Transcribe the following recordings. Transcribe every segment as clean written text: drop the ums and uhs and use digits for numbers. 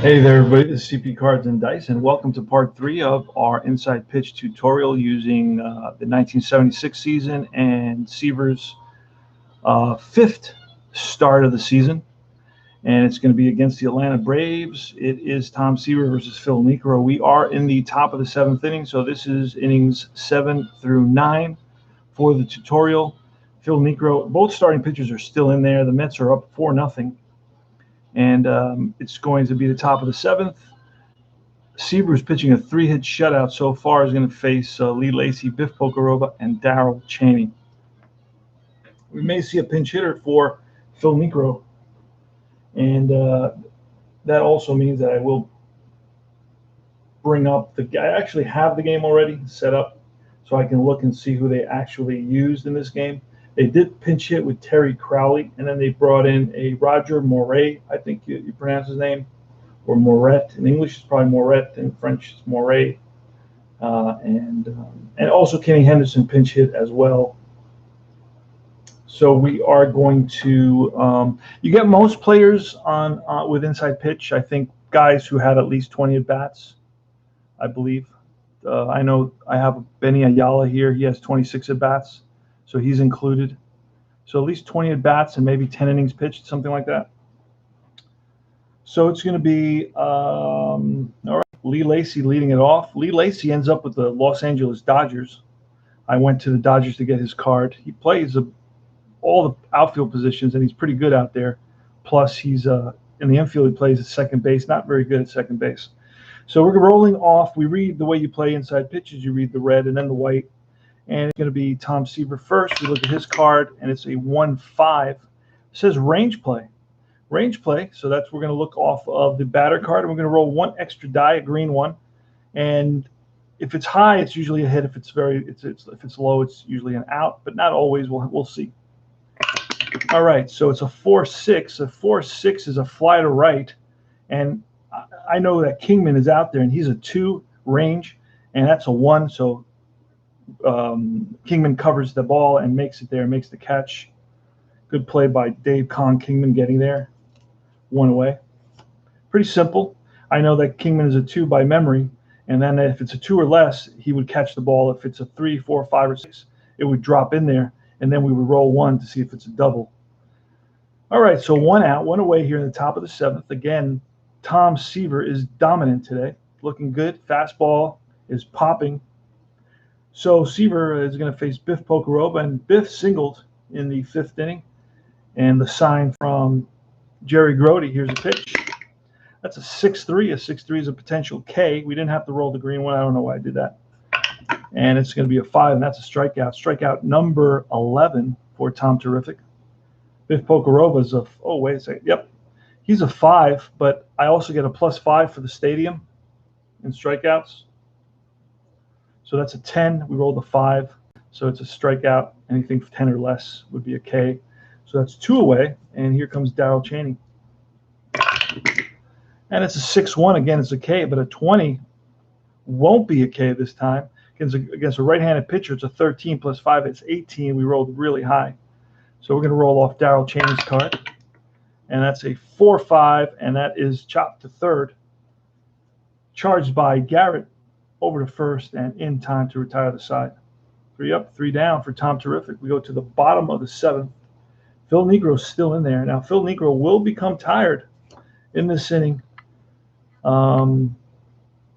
Hey there, everybody. This is CP Cards and Dice, and welcome to part 3 of our inside pitch tutorial using the 1976 season and Seaver's fifth start of the season. And it's going to be against the Atlanta Braves. It is Tom Seaver versus Phil Niekro. We are in the top of the 7th inning, so this is innings 7 through 9 for the tutorial. Phil Niekro, both starting pitchers are still in there. The Mets are up 4-0. And it's going to be the top of the 7th. Seaver is pitching a 3-hit shutout so far. Is going to face Lee Lacy, Biff Pocoroba, and Darrell Chaney. We may see a pinch hitter for Phil Niekro, and that also means that I will bring up I actually have the game already set up, so I can look and see who they actually used in this game. They did pinch hit with Terry Crowley, and then they brought in a Roger Moret, I think you pronounce his name, or Moret. In English, it's probably Moret. In French, it's Moret. And also Kenny Henderson pinch hit as well. So we are going to you get most players on with inside pitch. I think guys who had at least 20 at bats, I believe. I know I have Benny Ayala here. He has 26 at bats, so he's included. So at least 20 at bats and maybe 10 innings pitched, something like that. So it's going to be, all right, Lee Lacy leading it off. Lee Lacy ends up with the Los Angeles Dodgers. I went to the Dodgers to get his card. He plays all the outfield positions, and he's pretty good out there. Plus, he's in the infield, he plays at second base, not very good at second base. So we're rolling off. We read the way you play inside pitches. You read the red and then the white. And it's going to be Tom Seaver first. We look at his card, and it's a 1-5. It says range play. Range play, so we're going to look off of the batter card, and we're going to roll one extra die, a green one, and if it's high, it's usually a hit. If it's if it's low, it's usually an out, but not always. We'll see. All right, so it's a 4-6. A 4-6 is a fly to right, and I know that Kingman is out there, and he's a 2 range, and that's a 1. So Kingman covers the ball and makes it there, makes the catch. Good play by Dave Kingman getting there. 1 away. Pretty simple. I know that Kingman is a 2 by memory, and then if it's a 2 or less, he would catch the ball. If it's a 3, 4, 5, or 6, it would drop in there, and then we would roll 1 to see if it's a double. All right, so 1 out, 1 away here in the top of the 7th. Again, Tom Seaver is dominant today, looking good. Fastball is popping. So Seaver is going to face Biff Pocoroba, and Biff singled in the 5th inning, and the sign from Jerry Grody, here's a pitch. That's a 6-3. A 6-3 is a potential K. We didn't have to roll the green one. I don't know why I did that. And it's going to be a 5, and that's a strikeout. Strikeout number 11 for Tom Terrific. Biff Pocoroba is wait a second. Yep. He's a 5, but I also get a +5 for the stadium in strikeouts. So that's a 10. We rolled a 5. So it's a strikeout. Anything 10 or less would be a K. So that's 2 away, and here comes Darrell Chaney. And it's a 6-1. Again, it's a K, but a 20 won't be a K this time. Against a right-handed pitcher, it's a 13 + 5. It's 18. We rolled really high. So we're going to roll off Darrell Chaney's card. And that's a 4-5, and that is chopped to third. Charged by Garrett over to first and in time to retire the side. 3 up, 3 down for Tom Terrific. We go to the bottom of the 7th. Phil Niekro's still in there. Now, Phil Niekro will become tired in this inning.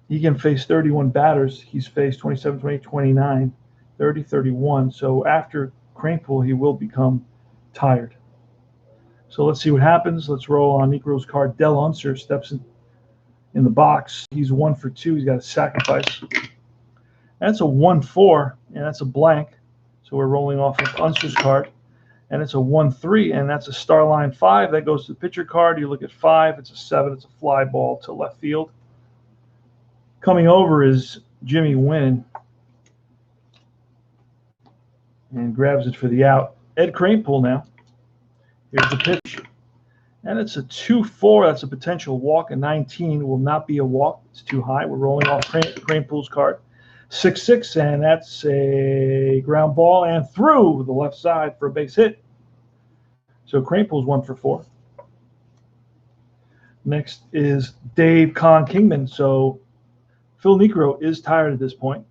He can face 31 batters. He's faced 27, 28, 29, 30, 31. So after Cranepool, he will become tired. So let's see what happens. Let's roll on Niekro's card. Del Unser steps in the box. He's 1 for 2. He's got a sacrifice. That's a 1-4, and that's a blank. So we're rolling off of Unser's card. And it's a 1-3, and that's a star line 5. That goes to the pitcher card. You look at 5. It's a 7. It's a fly ball to left field. Coming over is Jimmy Wynn and grabs it for the out. Ed Cranepool now. Here's the pitch. And it's a 2-4. That's a potential walk. A 19 will not be a walk. It's too high. We're rolling off Cranepool's card. 6-6, and that's a ground ball and through the left side for a base hit. So Cranepool's 1 for 4. Next is Dave Con Kingman. So Phil Niekro is tired at this point.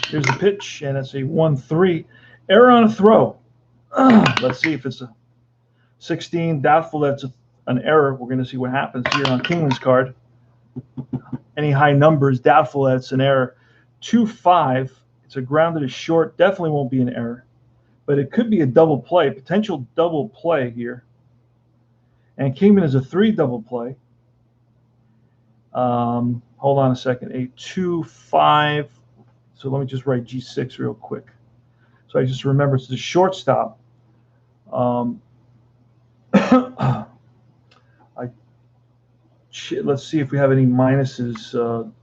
Here's the pitch, and it's a 1-3. Error on a throw. Let's see if it's a 16. Doubtful that's an error. We're going to see what happens here on Kingman's card. Any high numbers, doubtful that it's an error. 2-5. It's a grounded to short. Definitely won't be an error. But it could be a double play, potential double play here. And Kingman is a 3 double play. Hold on a second. A 2-5. So let me just write G6 real quick. So I just remember it's the shortstop. Let's see if we have any minuses.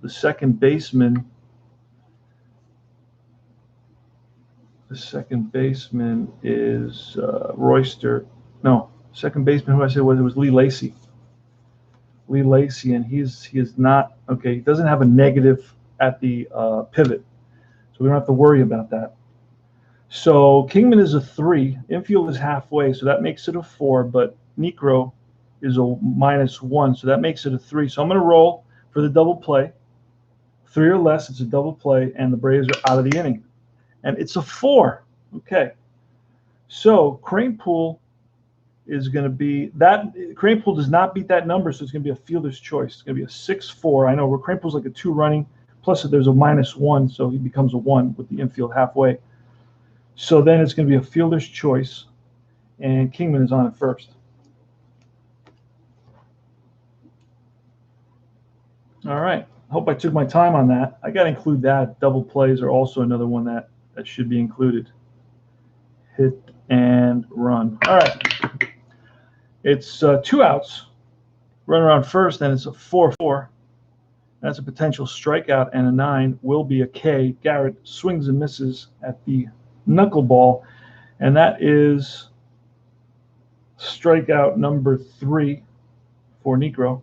The second baseman. The second baseman is Royster. No, second baseman who I said was, it was Lee Lacy. Lee Lacy, and he is not okay. He doesn't have a negative at the pivot, so we don't have to worry about that. So Kingman is a 3. Infield is halfway, so that makes it a 4. But Niekro is a -1, so that makes it a 3. So I'm going to roll for the double play. 3 or less, it's a double play, and the Braves are out of the inning. And it's a 4. Okay. So Kranepool is going to be that. Kranepool does not beat that number, so it's going to be a fielder's choice. It's going to be a 6-4. I know where Kranepool's like a 2 running, plus there's a -1, so he becomes a 1 with the infield halfway. So then it's going to be a fielder's choice, and Kingman is on at first. All right. Hope I took my time on that. I got to include that. Double plays are also another one that should be included. Hit and run. All right. It's 2 outs. Run around first, and it's a 4-4. That's a potential strikeout, and a 9 will be a K. Garrett swings and misses at the knuckleball, and that is strikeout number 3 for Niekro.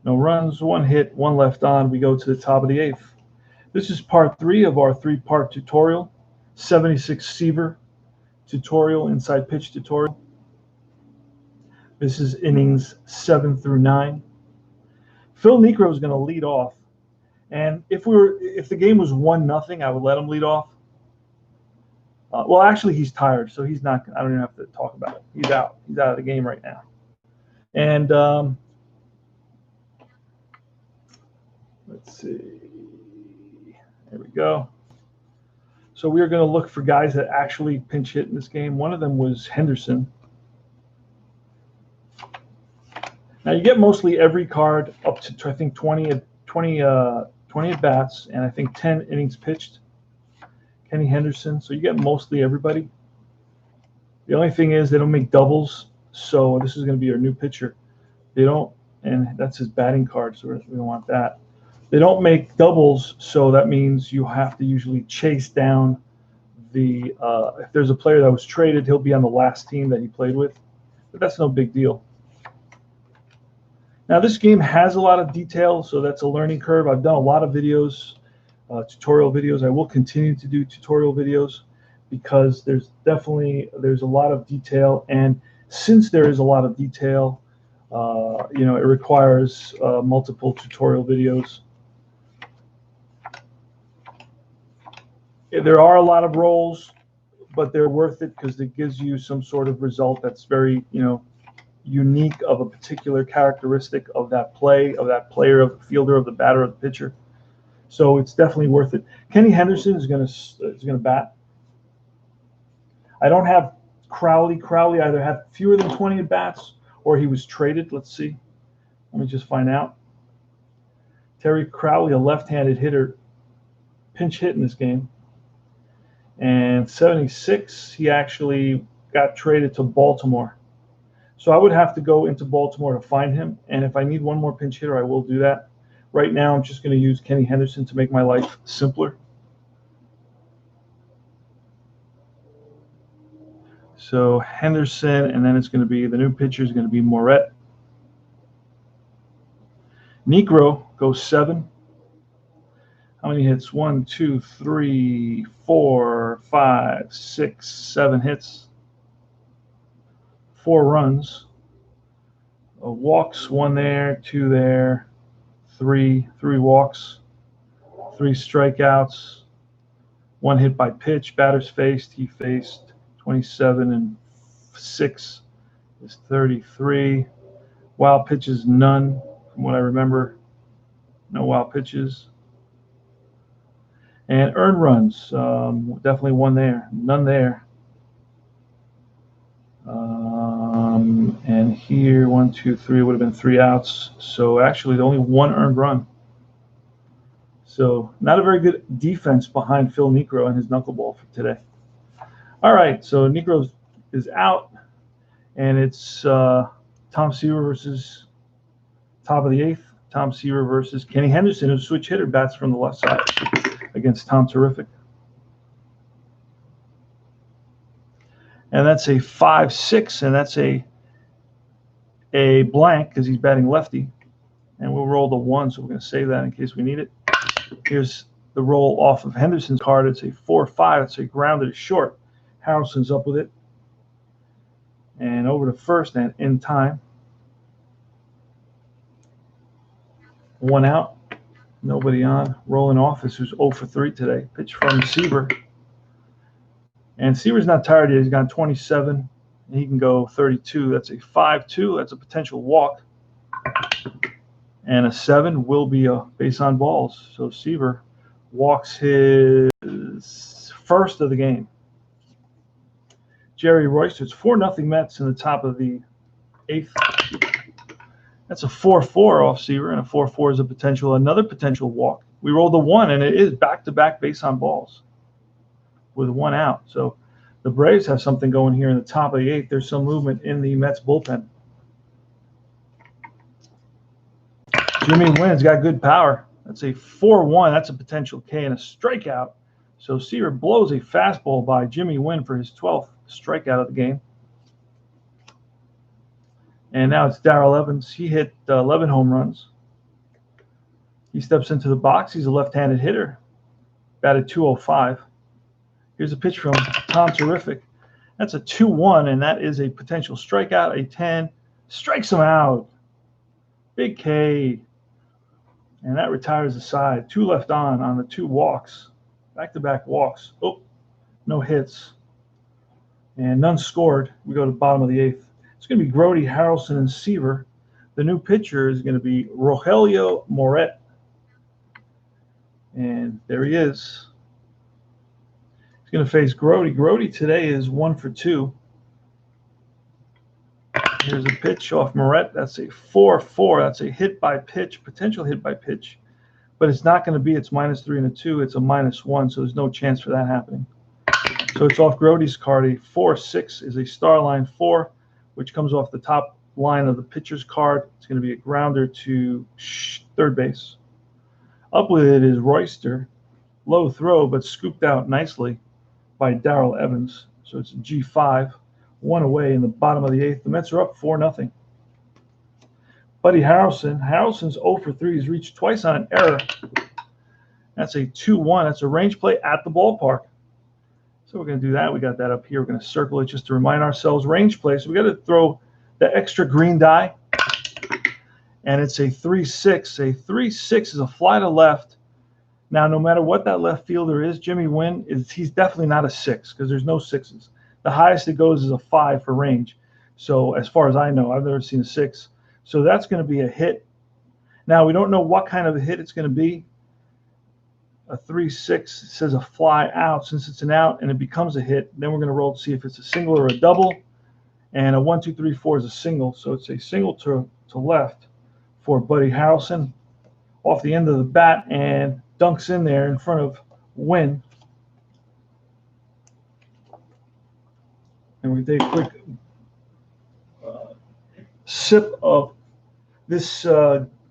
No runs, 1 hit, 1 left on. We go to the top of the 8th. This is part 3 of our 3-part tutorial, 76 Seaver tutorial, inside pitch tutorial. This is innings 7 through 9. Phil Niekro is going to lead off, and if the game was 1-0, I would let him lead off. Well, actually, he's tired, so he's not. I don't even have to talk about it. He's out. He's out of the game right now. And let's see. There we go. So we are going to look for guys that actually pinch hit in this game. One of them was Henderson. Now you get mostly every card up to I think 20 at bats, and I think 10 innings pitched. Kenny Henderson. So you get mostly everybody. The only thing is they don't make doubles. So this is going to be our new pitcher. They don't, and that's his batting card. So we don't want that. They don't make doubles, so that means you have to usually chase down the. If there's a player that was traded, he'll be on the last team that he played with. But that's no big deal. Now this game has a lot of detail, so that's a learning curve. I've done a lot of videos. Tutorial videos. I will continue to do tutorial videos because there's a lot of detail, and since there is a lot of detail, it requires multiple tutorial videos. There are a lot of rolls, but they're worth it because it gives you some sort of result that's very unique of a particular characteristic of that play, of that player, of the fielder, of the batter, of the pitcher. So it's definitely worth it. Kenny Henderson is going to bat. I don't have Crowley. Crowley either had fewer than 20 at bats or he was traded. Let's see. Let me just find out. Terry Crowley, a left-handed hitter, pinch hit in this game. And 76, he actually got traded to Baltimore. So I would have to go into Baltimore to find him. And if I need one more pinch hitter, I will do that. Right now, I'm just going to use Kenny Henderson to make my life simpler. So Henderson, and then it's going to be the new pitcher is going to be Moret. Niekro goes 7. How many hits? 1, 2, 3, 4, 5, 6, 7 hits. 4 runs. Walks, 1 there, 2 there, 3 walks, 3 strikeouts, 1 hit by pitch. Batters faced, he faced 27 and 6 is 33. Wild pitches, none from what I remember. No wild pitches. And earned runs, definitely 1 there, none there. And here, 1, 2, 3 would have been 3 outs. So actually, only 1 earned run. So not a very good defense behind Phil Niekro and his knuckleball for today. All right, so Niekro is out, and it's Tom Seaver versus top of the 8th. Tom Seaver versus Kenny Henderson, who's a switch hitter, bats from the left side against Tom Terrific. And that's a 5-6, and that's a blank because he's batting lefty. And we'll roll the 1, so we're going to save that in case we need it. Here's the roll off of Henderson's card. It's a 4-5. It's a grounded to short. Harrelson's up with it. And over to first and in time. 1 out. Nobody on. Rolling off is who's 0 for 3 today. Pitch from Seaver. And Seaver's not tired yet. He's got 27. And he can go 32. That's a 5-2. That's a potential walk. And a 7 will be a base on balls. So Seaver walks his first of the game. Jerry Royster, it's 4-0 Mets in the top of the 8th. That's a 4-4 off Seaver, and a 4-4 is another potential walk. We rolled the 1, and it is back-to-back base on balls with 1 out. So the Braves have something going here in the top of the 8th. There's some movement in the Mets bullpen. Jimmy Wynn's got good power. That's a 4-1. That's a potential K and a strikeout. So Seaver blows a fastball by Jimmy Wynn for his 12th strikeout of the game. And now it's Darrell Evans. He hit 11 home runs. He steps into the box. He's a left-handed hitter. Batted .205. Here's a pitch from Tom Terrific. That's a 2-1, and that is a potential strikeout. A 10. Strikes him out. Big K. And that retires the side. 2 left on the 2 walks. Back-to-back walks. Oh, no hits. And none scored. We go to the bottom of the 8th. It's going to be Grody, Harrelson, and Seaver. The new pitcher is going to be Rogelio Moret. And there he is. He's going to face Grody. Grody today is 1 for 2. Here's a pitch off Moret. That's a 4-4. That's a hit by pitch, potential hit by pitch. But it's not going to be. It's -3 and a 2. It's a -1, so there's no chance for that happening. So it's off Grody's card. A 4-6 is a star line 4, which comes off the top line of the pitcher's card. It's going to be a grounder to third base. Up with it is Royster. Low throw, but scooped out nicely by Darrell Evans. So it's a G5. 1 away in the bottom of the 8th. The Mets are up 4-0. Buddy Harrelson. Harrelson's 0 for 3. He's reached twice on an error. That's a 2-1. That's a range play at the ballpark. So we're going to do that. We got that up here. We're going to circle it just to remind ourselves. Range play. So we got to throw the extra green die. And it's a 3-6. A 3-6 is a fly to left. Now, no matter what that left fielder is, Jimmy Wynn, he's definitely not a 6 because there's no 6s. The highest it goes is a 5 for range. So as far as I know, I've never seen a 6. So that's going to be a hit. Now, we don't know what kind of a hit it's going to be. A 3-6 says a fly out. Since it's an out and it becomes a hit, then we're going to roll to see if it's a single or a double. And a 1, 2, 3, 4 is a single. So it's a single to left for Buddy Harrelson off the end of the bat and dunks in there in front of Wynn. And we take a quick sip of this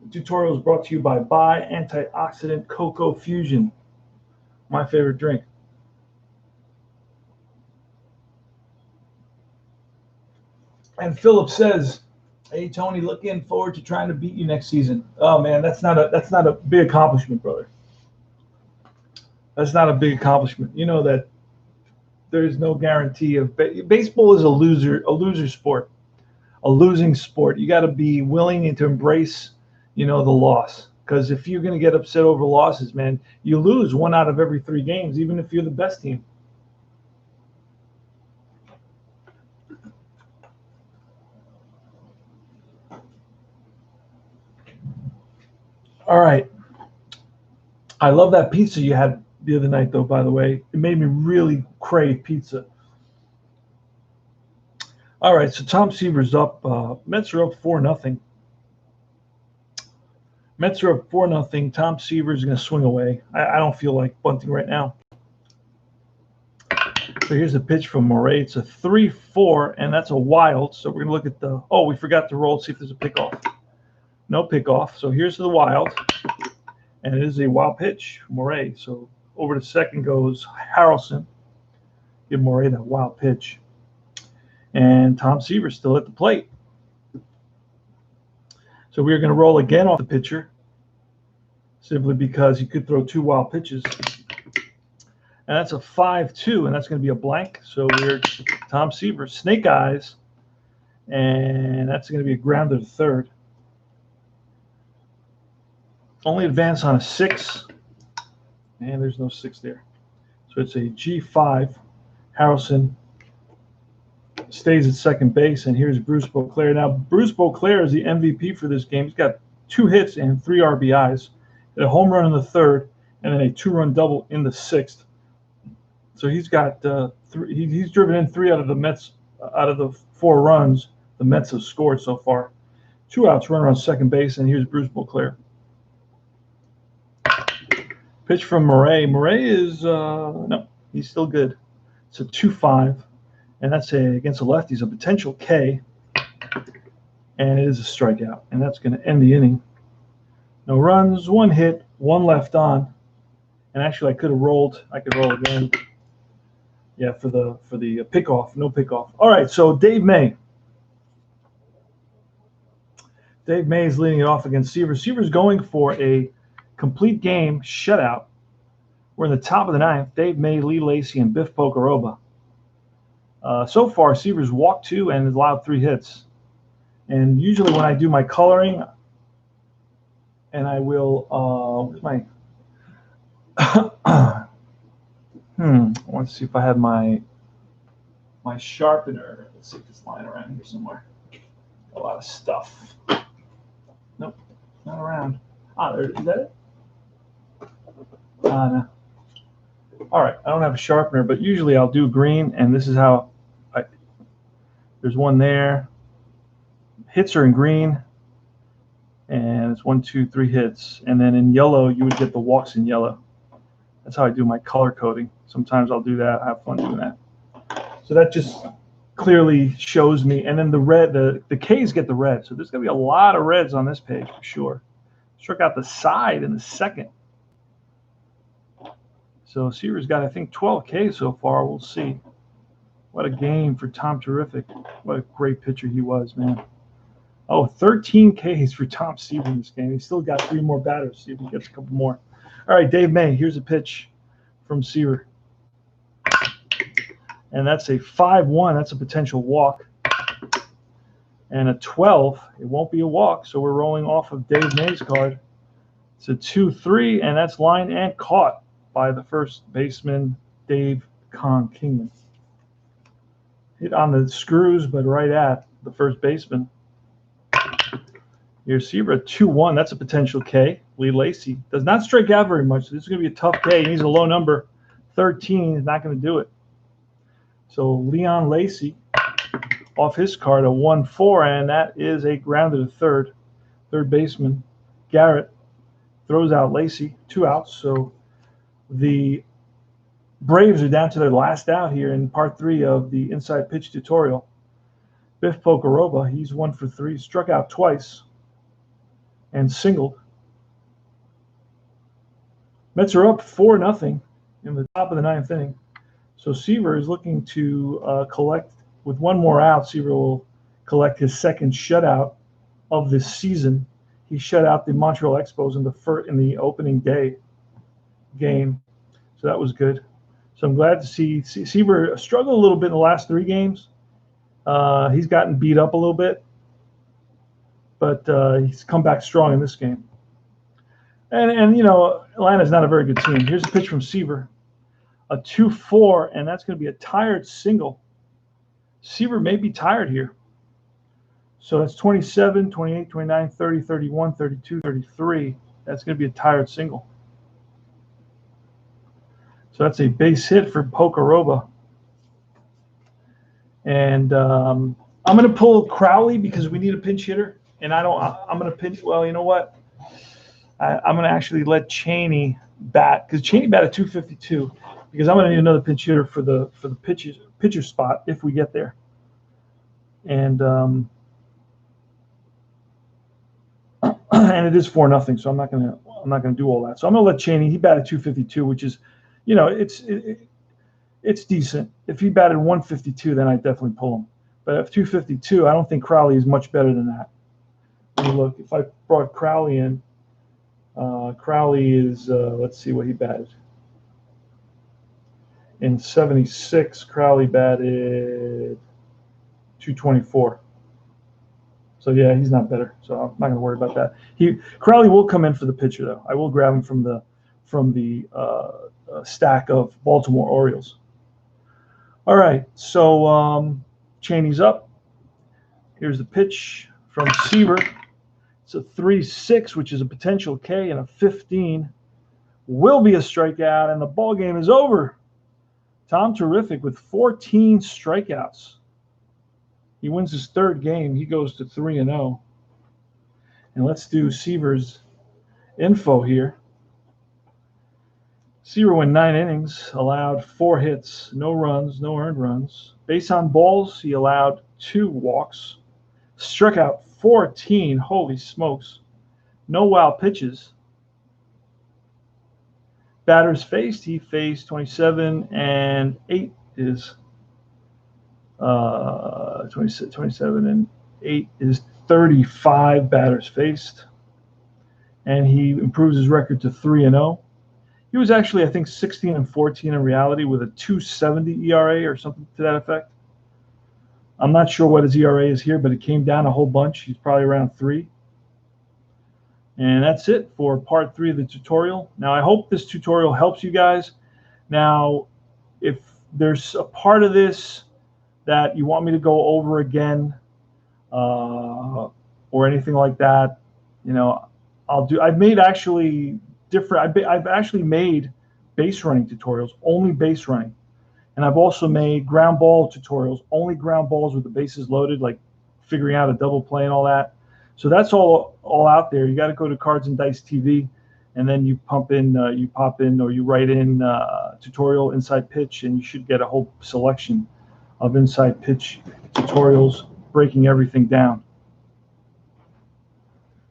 tutorial is brought to you by Antioxidant Cocoa Fusion, my favorite drink. And Philip says, "Hey Tony, looking forward to trying to beat you next season." Oh man, that's not a big accomplishment, brother. That's not a big accomplishment. You know that there is no guarantee of baseball is a loser sport. a losing sport. You got to be willing to embrace, the loss. Because if you're going to get upset over losses, man, you lose 1 out of every 3 games, even if you're the best team. All right. I love that pizza you had the other night, though, by the way. It made me really crave pizza. All right, so Tom Seaver's up. Mets are up 4-0. Mets are up 4-0. Tom Seaver's going to swing away. I don't feel like bunting right now. So here's a pitch from Murray. It's a 3-4, and that's a wild. So we're going to look at the – we forgot to roll, see if there's a pickoff. No pickoff. So here's the wild, and it is a wild pitch from Murray. So over to second goes Harrelson. Give Murray that wild pitch. And Tom Seaver still at the plate. So we are going to roll again off the pitcher, simply because he could throw 2 wild pitches. And that's a 5-2, and that's going to be a blank. So we're Tom Seaver, snake eyes, and that's going to be a grounder to third. Only advance on a 6, and there's no 6 there. So it's a G5. Harrelson stays at second base, and here's Bruce Beauclair. Now, Bruce Beauclair is the MVP for this game. He's got 2 hits and 3 RBIs, a home run in the third, and then a 2-run double in the 6th. So he's got he's driven in 3 out of the Mets, out of the 4 runs the Mets have scored so far. 2 outs, runner on second base, and here's Bruce Beauclair. Pitch from Murray. Murray is no, he's still good. It's a 2-5. And that's against the lefties, a potential K, and it is a strikeout, and that's going to end the inning. No runs, 1 hit, 1 left on, and actually I could have rolled. I could roll again. Yeah, for the pickoff, no pickoff. All right, so Dave May. Dave May is leading it off against Seaver. Seaver's going for a complete game shutout. We're in the top of the 9th. Dave May, Lee Lacy, and Biff Pocoroba. So far, Seaver's walked 2 and has allowed 3 hits. And usually when I do my coloring, and I will, where's my, I want to see if I have my sharpener. Let's see if it's lying around here somewhere. A lot of stuff. Nope, not around. There, is that it? No. All right, I don't have a sharpener, but usually I'll do green, and this is how there's one there. Hits are in green, and it's 1, 2, 3 hits. And then in yellow, you would get the walks in yellow. That's how I do my color coding. Sometimes I'll do that. I have fun doing that. So that just clearly shows me. And then the red, the Ks get the red. So there's going to be a lot of reds on this page for sure. Struck out the side in the 2nd. So Seaver's got, I think, 12 Ks so far. We'll see. What a game for Tom Terrific. What a great pitcher he was, man. 13 Ks for Tom Seaver in this game. He's still got 3 more batters. See if he gets a couple more. All right, Dave May. Here's a pitch from Seaver. And that's a 5-1. That's a potential walk. And a 12. It won't be a walk, so we're rolling off of Dave May's card. It's a 2-3, and that's lined and caught by the first baseman, Dave Con Kingman. Hit on the screws, but right at the first baseman. Here's Seaver, a 2-1. That's a potential K. Lee Lacy does not strike out very much. So this is going to be a tough K. He needs a low number. 13 is not going to do it. So Leon Lacy, off his card, a 1-4, and that is a grounder to third. Third baseman, Garrett, throws out Lacy. 2 outs. So the Braves are down to their last out here in part 3 of the inside pitch tutorial. Biff Pocoroba, he's 1 for 3, struck out twice and singled. Mets are up 4-0 in the top of the 9th inning. So Seaver is looking to collect, with 1 more out, Seaver will collect his 2nd shutout of this season. He shut out the Montreal Expos in the opening day game. So that was good. So I'm glad to see Seaver struggle a little bit in the last 3 games. He's gotten beat up a little bit, but he's come back strong in this game. And you know, Atlanta's not a very good team. Here's a pitch from Seaver, a 2-4, and that's going to be a tired single. Seaver may be tired here. So that's 27, 28, 29, 30, 31, 32, 33. That's going to be a tired single. So that's a base hit for Pocoroba. And I'm going to pull Crowley because we need a pinch hitter. And I'm going to pinch. Well, you know what? I'm going to actually let Cheney bat because Cheney batted 252 because I'm going to need another pinch hitter for the pitcher spot if we get there. And and it is 4-0, so I'm not gonna do all that. So I'm gonna let Cheney. He batted 252, which is, you know, it's decent. If he batted 152, then I'd definitely pull him. But at 252, I don't think Crowley is much better than that. Let me look. If I brought Crowley in, Crowley is let's see what he batted. In 76, Crowley batted 224. So yeah, he's not better. So I'm not going to worry about that. Crowley will come in for the pitcher though. I will grab him from the stack of Baltimore Orioles. All right, so Cheney's up. Here's the pitch from Seaver. It's a 3-6, which is a potential K, and a 15 will be a strikeout, and the ball game is over. Tom Terrific with 14 strikeouts. He wins his third game. He goes to 3-0. And let's do Seaver's info here. Seaver went 9 innings, allowed 4 hits, no runs, no earned runs. Base on balls, he allowed 2 walks. Struck out 14. Holy smokes. No wild pitches. Batters faced, he faced 27, and 8 is 27 and 8 is 35 batters faced, and he improves his record to 3-0. He was actually, I think, 16 and 14 in reality with a 2.70 ERA or something to that effect. I'm not sure what his ERA is here, but it came down a whole bunch. He's probably around 3. And that's it for part 3 of the tutorial. Now, I hope this tutorial helps you guys. Now, if there's a part of this that you want me to go over again or anything like that, you know, I'll do. I've made actually different. I've actually made base running tutorials, only base running, and I've also made ground ball tutorials, only ground balls with the bases loaded, like figuring out a double play and all that. So that's all out there. You got to go to Cards and Dice TV, and then you pop in, or you write in tutorial inside pitch, and you should get a whole selection of inside pitch tutorials breaking everything down.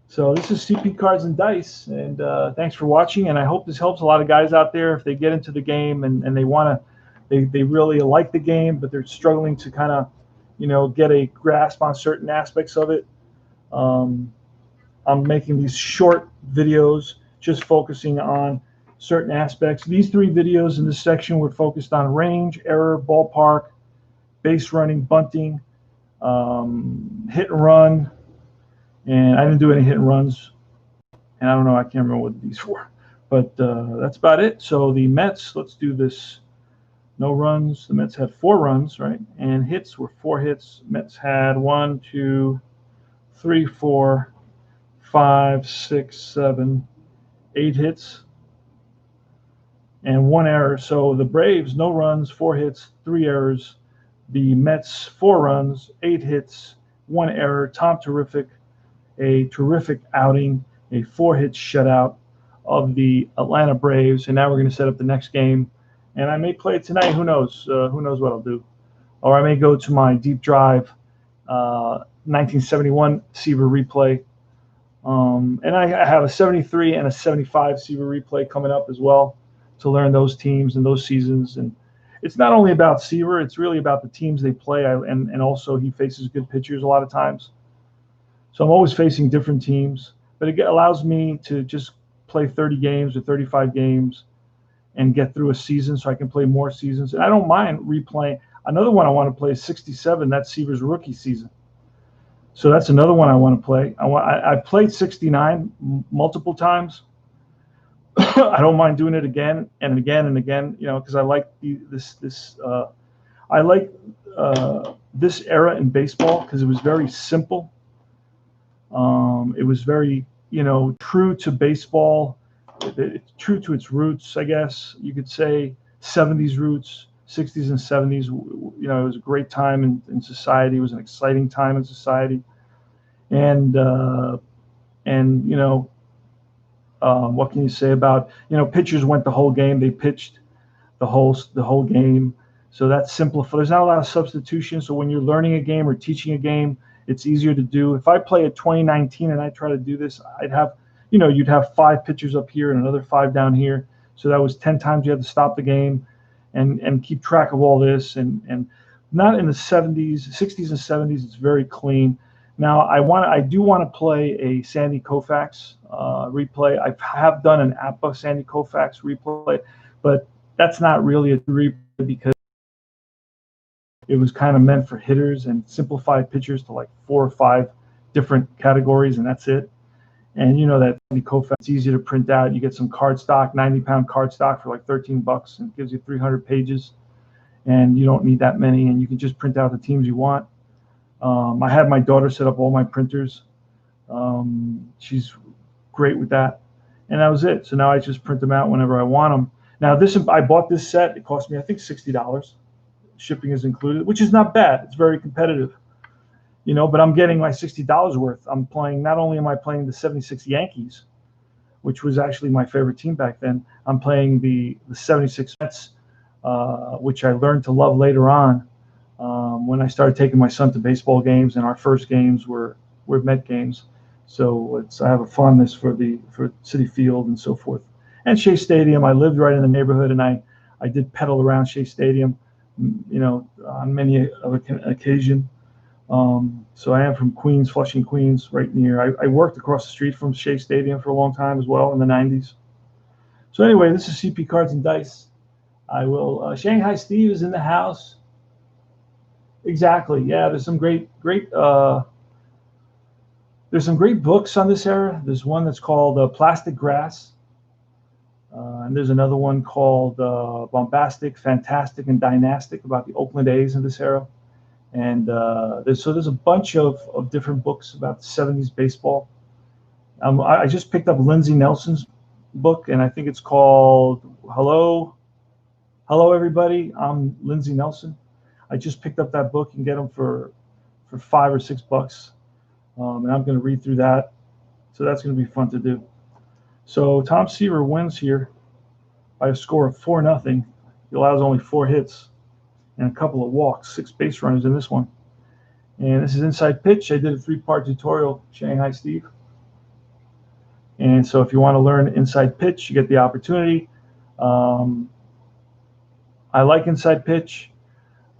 So this is CP Cards and Dice, and thanks for watching. And I hope this helps a lot of guys out there if they get into the game and they want to, they really like the game, but they're struggling to kind of, you know, get a grasp on certain aspects of it. I'm making these short videos just focusing on certain aspects. These 3 videos in this section were focused on range, error, ballpark, base running, bunting, hit and run, and I didn't do any hit and runs, and I don't know, I can't remember what these were, but that's about it. So the Mets, let's do this. No runs. The Mets had 4 runs, right? And hits were 4 hits. Mets had 1, 2, 3, 4, 5, 6, 7, 8 hits and 1 error. So the Braves, no runs, 4 hits, 3 errors. The Mets, 4 runs, 8 hits, 1 error. Tom Terrific, a terrific outing, a 4-hit shutout of the Atlanta Braves. And now we're going to set up the next game. And I may play it tonight. Who knows? Who knows what I'll do? Or I may go to my deep drive 1971 Seaver replay. And I have a 73 and a 75 Seaver replay coming up as well to learn those teams and those seasons. And it's not only about Seaver, it's really about the teams they play. And also he faces good pitchers a lot of times. So I'm always facing different teams. But it allows me to just play 30 games or 35 games and get through a season so I can play more seasons. And I don't mind replaying. Another one I want to play is 67. That's Seaver's rookie season. So that's another one I want to play. I played 69 multiple times. I don't mind doing it again and again and again, because I like I like this era in baseball because it was very simple. It was very, true to baseball, true to its roots, I guess you could say, 70s roots, 60s and 70s. It was a great time in society. It was an exciting time in society, and what can you say about, pitchers went the whole game. They pitched the whole game. So that's simplified. There's not a lot of substitution. So when you're learning a game or teaching a game, it's easier to do. If I play at 2019 and I try to do this, I'd have, you'd have 5 pitchers up here and another 5 down here. So that was 10 times you had to stop the game and keep track of all this. And not in the 70s, 60s and 70s, it's very clean. Now I do want to play a Sandy Koufax replay. I have done an APA Sandy Koufax replay, but that's not really a replay because it was kind of meant for hitters and simplified pitchers to like 4 or 5 different categories, and that's it. And that Sandy Koufax, it's easy to print out. You get some card stock, 90-pound card stock for like $13, and it gives you 300 pages, and you don't need that many, and you can just print out the teams you want. I had my daughter set up all my printers. She's great with that, and that was it. So now I just print them out whenever I want them. Now I bought this set. It cost me, I think, $60. Shipping is included, which is not bad. It's very competitive, but I'm getting my $60 worth. I'm playing, not only am I playing the 76 Yankees, which was actually my favorite team back then, I'm playing the 76 Mets, which I learned to love later on when I started taking my son to baseball games, and our first games were Met games. So I have a fondness for Citi Field and so forth. And Shea Stadium, I lived right in the neighborhood, and I did pedal around Shea Stadium, on many occasion. So I am from Queens, Flushing, Queens, right near. I worked across the street from Shea Stadium for a long time as well in the 90s. So anyway, this is CP Cards and Dice. I will. Shanghai Steve is in the house. Exactly. Yeah, there's some great. There's some great books on this era. There's one that's called Plastic Grass. And there's another one called Bombastic, Fantastic, and Dynastic about the Oakland A's in this era. And there's a bunch of different books about the 70s baseball. I just picked up Lindsey Nelson's book, and I think it's called Hello Everybody, I'm Lindsey Nelson. I just picked up that book and get them for $5 or $6. And I'm going to read through that. So that's going to be fun to do. So Tom Seaver wins here by a score of 4-0. He allows only 4 hits and a couple of walks, 6 base runners in this one. And this is Inside Pitch. I did a 3-part tutorial, Shanghai Steve. And so if you want to learn Inside Pitch, you get the opportunity. I like Inside Pitch.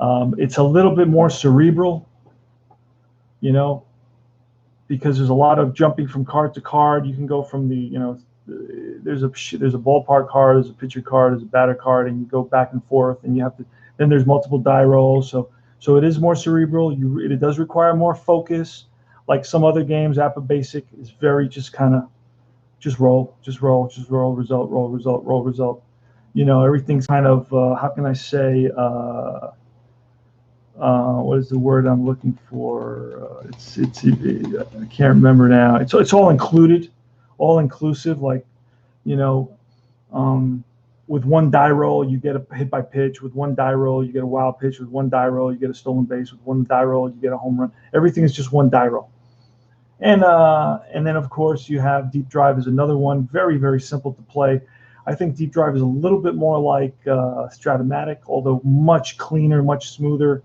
It's a little bit more cerebral, because there's a lot of jumping from card to card. You can go from there's a ballpark card, there's a pitcher card, there's a batter card, and you go back and forth, and then there's multiple die rolls. So it is more cerebral. It does require more focus. Like some other games, APA Basic is very just kind of just roll, result. Everything's kind of how can I say? What is the word I'm looking for? I can't remember now. It's all included, all inclusive. Like, with one die roll you get a hit by pitch. With one die roll you get a wild pitch. With one die roll you get a stolen base. With one die roll you get a home run. Everything is just one die roll. And then of course you have Deep Drive is another one. Very, very simple to play. I think Deep Drive is a little bit more like Stratomatic, although much cleaner, much smoother.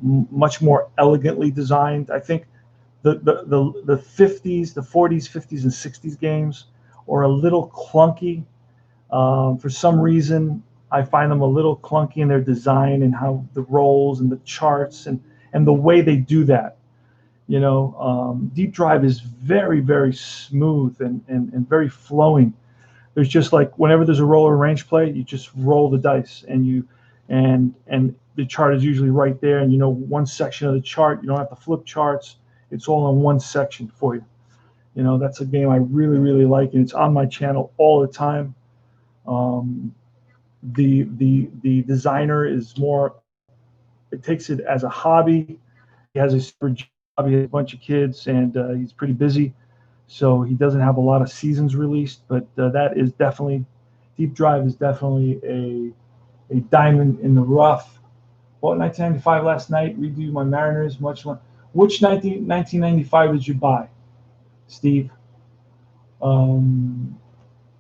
Much more elegantly designed. I think the 50s, the 40s, 50s, and 60s games are a little clunky. For some reason, I find them a little clunky in their design and how the rolls and the charts and the way they do that. Deep Drive is very, very smooth and very flowing. There's just like whenever there's a roll or range play, you just roll the dice and the chart is usually right there, and you know one section of the chart. You don't have to flip charts. It's all in one section for you. You know, that's a game I really, really like, and it's on my channel all the time. Um, the designer is more. It takes it as a hobby. He has a super job. He has a bunch of kids, and he's pretty busy, so he doesn't have a lot of seasons released. But that is definitely Deep Drive is definitely a diamond in the rough. Bought 1995 last night. Redo my Mariners. Which 1995 did you buy, Steve?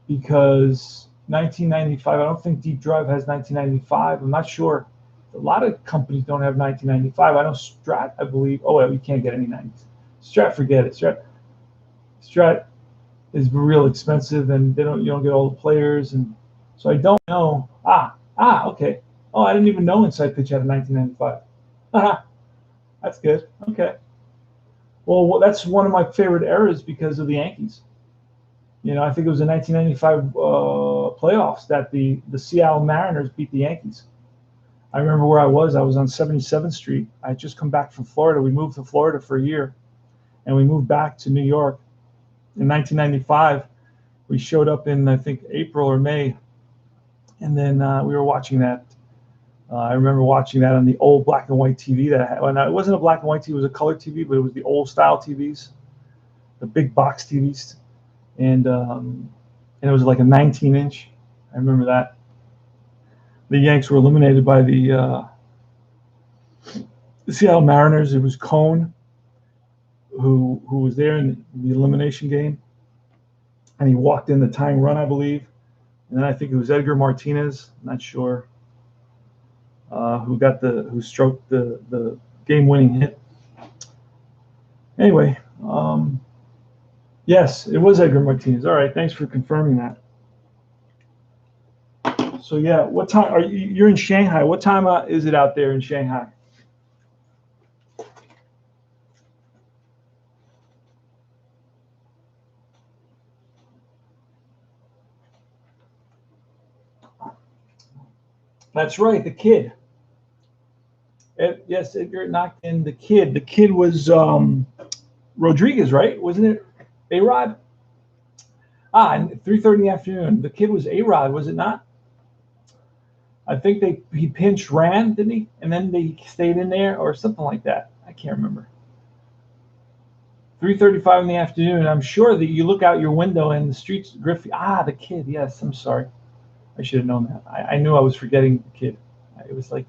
Because 1995, I don't think Deep Drive has 1995. I'm not sure. A lot of companies don't have 1995. I know Strat, I believe. Oh, well, you can't get any 90s. Strat, forget it. Strat is real expensive, and you don't get all the players, and so I don't know. Okay. Oh, I didn't even know Inside Pitch had a 1995. That's good. Okay. Well, that's one of my favorite eras because of the Yankees. You know, I think it was the 1995 playoffs that the Seattle Mariners beat the Yankees. I remember where I was. I was on 77th Street. I had just come back from Florida. We moved to Florida for a year, and we moved back to New York. In 1995, we showed up in, I think, April or May, and then we were watching that. I remember watching that on the old black and white TV that I had. Well, it wasn't a black and white TV. It was a color TV, but it was the old style TVs, the big box TVs. And it was like a 19-inch. I remember that. The Yanks were eliminated by the Seattle Mariners. It was Cone who was there in the elimination game, and he walked in the tying run, I believe. And then I think it was Edgar Martinez. I'm not sure who stroked the game-winning hit. Anyway, yes, it was Edgar Martinez. All right, thanks for confirming that. So yeah, what time are you? You're in Shanghai. What time is it out there in Shanghai? That's right, the kid. Yes, Edgar knocked in the kid. The kid was Rodriguez, right? Wasn't it A-Rod? And 3:30 in the afternoon. The kid was A-Rod, was it not? I think he pinch ran, didn't he? And then they stayed in there or something like that. I can't remember. 3:35 in the afternoon. I'm sure that you look out your window and the streets, Griffey. The kid. Yes, I'm sorry. I should have known that. I knew I was forgetting the kid. It was like,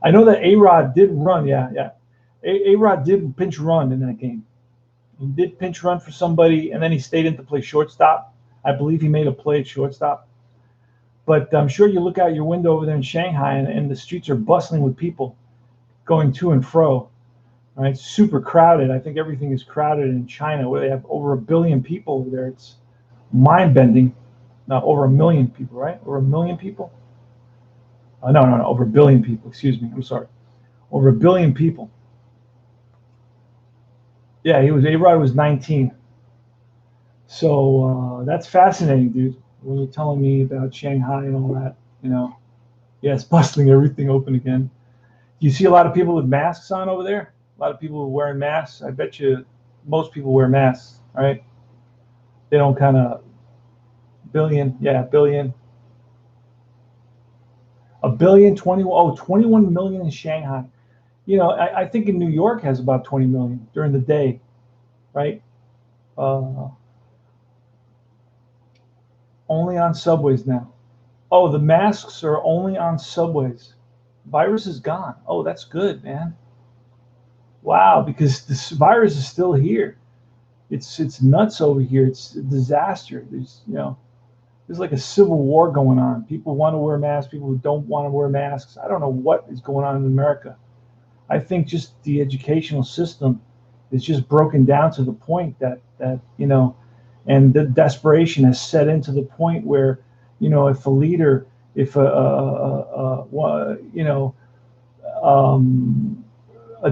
I know that A-Rod did run. Yeah. A-Rod did pinch run in that game. He did pinch run for somebody, and then he stayed in to play shortstop. I believe he made a play at shortstop. But I'm sure you look out your window over there in Shanghai, and the streets are bustling with people going to and fro. Right, super crowded. I think everything is crowded in China, where they have over 1 billion people over there. It's mind-bending. Not over 1 million people, right? Over 1 million people? No, over 1 billion people. Excuse me. I'm sorry. Over 1 billion people. Yeah, A-Rod was 19. So that's fascinating, dude. When you're telling me about Shanghai and all that, you know, yeah, it's bustling everything open again. You see a lot of people with masks on over there. A lot of people wearing masks. I bet you most people wear masks, right? They don't kind of billion, yeah, billion. 21 million in Shanghai. You know, I think in New York has about 20 million during the day, right? Only on subways now. Oh, the masks are only on subways. Virus is gone. Oh, that's good, man. Wow, because this virus is still here. It's nuts over here. It's a disaster. There's like a civil war going on. People want to wear masks. People who don't want to wear masks. I don't know what is going on in America. I think just the educational system is just broken down to the point that and the desperation has set into the point where, if a leader, if a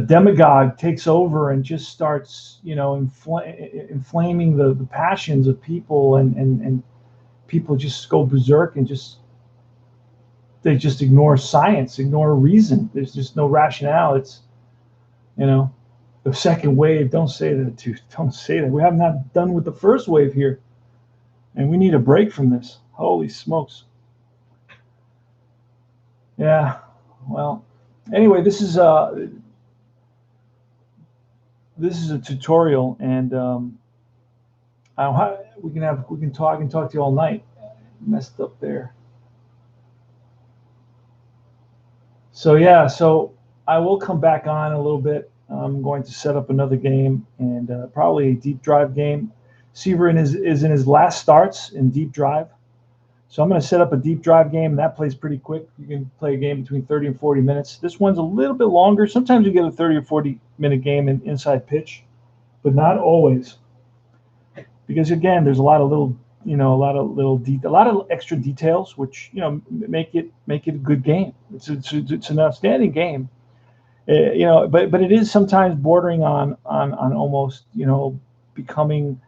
demagogue takes over and just starts, inflaming the passions of people, and people just go berserk and just they just ignore science, ignore reason. There's just no rationale. It's, you know, the second wave. Don't say that, dude. Don't say that. We have not done with the first wave here, and we need a break from this. Holy smokes. Yeah. Well, anyway, this is a tutorial, and we can talk to you all night. Messed up there. So yeah, so I will come back on a little bit. I'm going to set up another game, and probably a deep drive game. Seaver is in his last starts in deep drive. So I'm going to set up a deep drive game, and that plays pretty quick. You can play a game between 30 and 40 minutes. This one's a little bit longer. Sometimes you get a 30 or 40-minute game in inside pitch, but not always. Because again, there's a lot of little, a lot of extra details, which make it a good game. It's an outstanding game. But it is sometimes bordering on almost becoming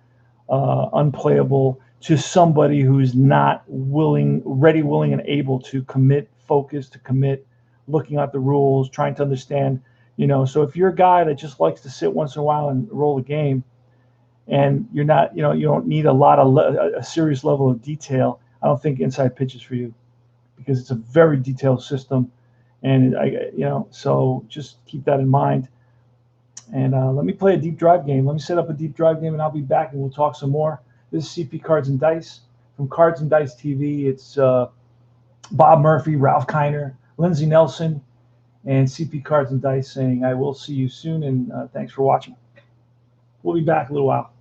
unplayable to somebody who's not ready, willing, and able to commit, focus, to commit, looking at the rules, trying to understand. So if you're a guy that just likes to sit once in a while and roll a game, and you're not, you don't need a serious level of detail, I don't think inside pitch is for you, because it's a very detailed system, and so just keep that in mind. And let me play a deep drive game. Let me set up a deep drive game, and I'll be back, and we'll talk some more. This is CP Cards and Dice from Cards and Dice TV. It's Bob Murphy, Ralph Kiner, Lindsey Nelson, and CP Cards and Dice saying, I will see you soon, and thanks for watching. We'll be back in a little while.